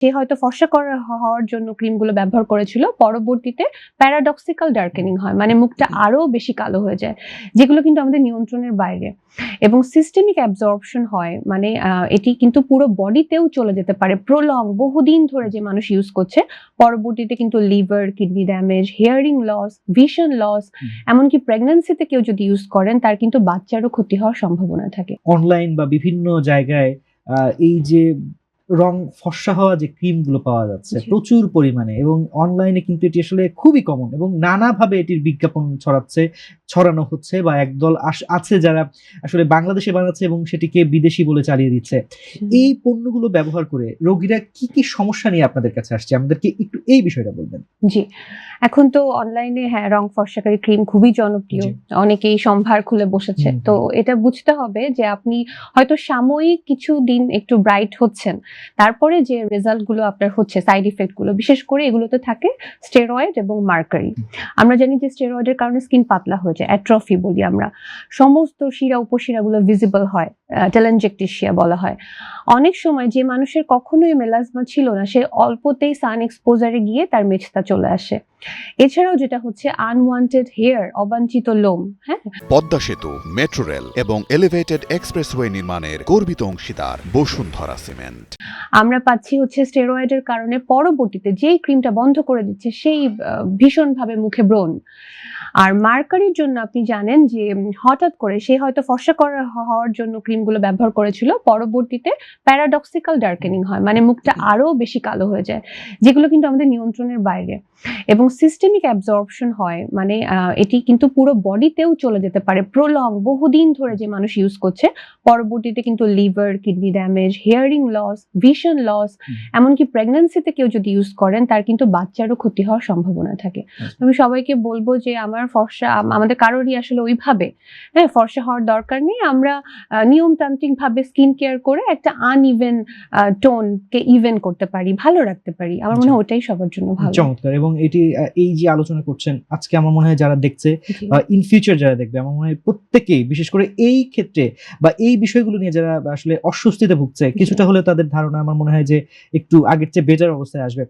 সে হয়তো ফর্সা হওয়ার জন্য ক্রিমগুলো ব্যবহার করেছিল, পরবর্তীতে প্যারাডক্সিক্যাল ডার্কেনিং হয়, মানে মুখটা আরো বেশি কালো হয়ে যায়, যেগুলো কিন্তু আমাদের নিয়ন্ত্রণের বাইরে। এবং সিস্টেমিক অ্যাবজর্পশন হয়, মানে এটি কিন্তু পুরো বডিতেও চলে যেতে পারে, প্রলং বহুদিন ধরে যে মানুষ ইউজ করছে, পরবর্তীতে কিন্তু liver, kidney damage, hearing loss, vision loss, এমনকি প্রেগন্যান্সিতে কেউ যদি ইউজ করেন তার কিন্তু বাচ্চারও ক্ষতি হওয়ার সম্ভাবনা থাকে। অনলাইন বা বিভিন্ন জায়গায় এই যে রং ফর্সা হওয়া যে ক্রিমগুলো পাওয়া যাচ্ছে জি। প্রচুর পরিমাণে, এবং অনলাইনে কিন্তু এটি আসলে খুবই কমন এবং নানাভাবে এটির বিজ্ঞাপন ছড়ানো হচ্ছে, বা একদল আছে যারা আসলে বাংলাদেশে বানাচ্ছে এবং সেটিকে বিদেশি বলে চালিয়ে দিচ্ছে। এই পণ্যগুলো ব্যবহার করে রোগীরা কি কি সমস্যা নিয়ে আপনাদের কাছে আসছে, আমাদেরকে একটু এই বিষয়টা বলবেন। জি, এখন তো অনলাইনে রং ফর্সাকারী ক্রিম খুবই জনপ্রিয়। জি। অনেকেই সম্ভার খুলে বসেছে। তো এটা বুঝতে হবে যে আপনি হয়তো সাময়িক কিছুদিন একটু ব্রাইট হচ্ছেন। তারপরে যে রেজাল্ট গুলো আপনার হচ্ছে, সাইড ইফেক্ট গুলো, বিশেষ করে এগুলোতে থাকে স্টেরয়েড এবং মার্কারি। আমরা জানি যে স্টেরয়েডের কারণে স্কিন পাতলা হয়ে যায়, অ্যাট্রফি বলি আমরা। সমস্ত শিরা উপশিরাগুলো ভিজিবল হয়, টেলেনজেকটেশিয়া বলা হয়। অনেক সময় যে মানুষের কখনোই মেলাজমা ছিল না, সে অল্পতেই সান এক্সপোজারে গিয়ে তার মেচতা চলে আসে। এছাড়াও যেটা হচ্ছে আনওয়ান্টেড হেয়ার, অবাঞ্ছিত লোম। হ্যাঁ, পদ্মা সেতু, মেট্রো রেল এবং এলিভেটেড এক্সপ্রেসওয়ে নির্মাণের গর্বিত অংশীদার বসুন্ধরা সিমেন্ট। আমরা পাচ্ছি হচ্ছে স্টেরয়েডের কারণে পরবর্তীতে যেই ক্রিমটা বন্ধ করে দিচ্ছে সেই ভীষণভাবে মুখে ব্রণ। আর মার্কারির জন্য আপনি জানেন যে হঠাৎ করে সে হয়তো ফর্সা হওয়ার জন্য ক্রিমগুলো ব্যবহার করেছিল, পরবর্তীতে প্যারাডক্সিক্যাল ডার্কেনিং হয়, মানে মুখটা আরো বেশি কালো হয়ে যায়, যেগুলো কিন্তু আমাদের নিয়ন্ত্রণের বাইরে। এবং সিস্টেমিক অ্যাবজর্পশন হয়, মানে এটি কিন্তু পুরো বডিতেও চলে যেতে পারে, প্রলং বহুদিন ধরে যে মানুষ ইউজ করছে, পরবর্তীতে কিন্তু liver, kidney damage, hearing loss, vision loss, এমনকি প্রেগন্যান্সিতে কেউ যদি ইউজ করেন তার কিন্তু বাচ্চারও ক্ষতি হওয়ার সম্ভাবনা থাকে। আমি সবাইকে বলবো যে আমাদের কারোরই আসলে ওইভাবে ফর্সা হওয়ার দরকার নেই। আমরা নিয়মতান্ত্রিক ভাবে স্কিন কেয়ার করে একটা আনইভেন টোন কে ইভেন করতে পারি, ভালো রাখতে পারি। আমার মনে হয় ওটাই সবার জন্য ভালো। চমৎকার। এবং এটি এই যে আলোচনা করছেন আজকে, আমার মনে হয় যারা দেখছে, ইন ফিউচার যারা দেখবে, আমার মনে হয় প্রত্যেকেই, বিশেষ করে এই ক্ষেত্রে বা এই বিষয়গুলো নিয়ে যারা আসলে অস্বস্তিতে ভুগছে, কিছুটা হলে তাদের ধারণা আমার মনে হয় যে একটু আগের চেয়ে বেটার অবস্থায় আসবে।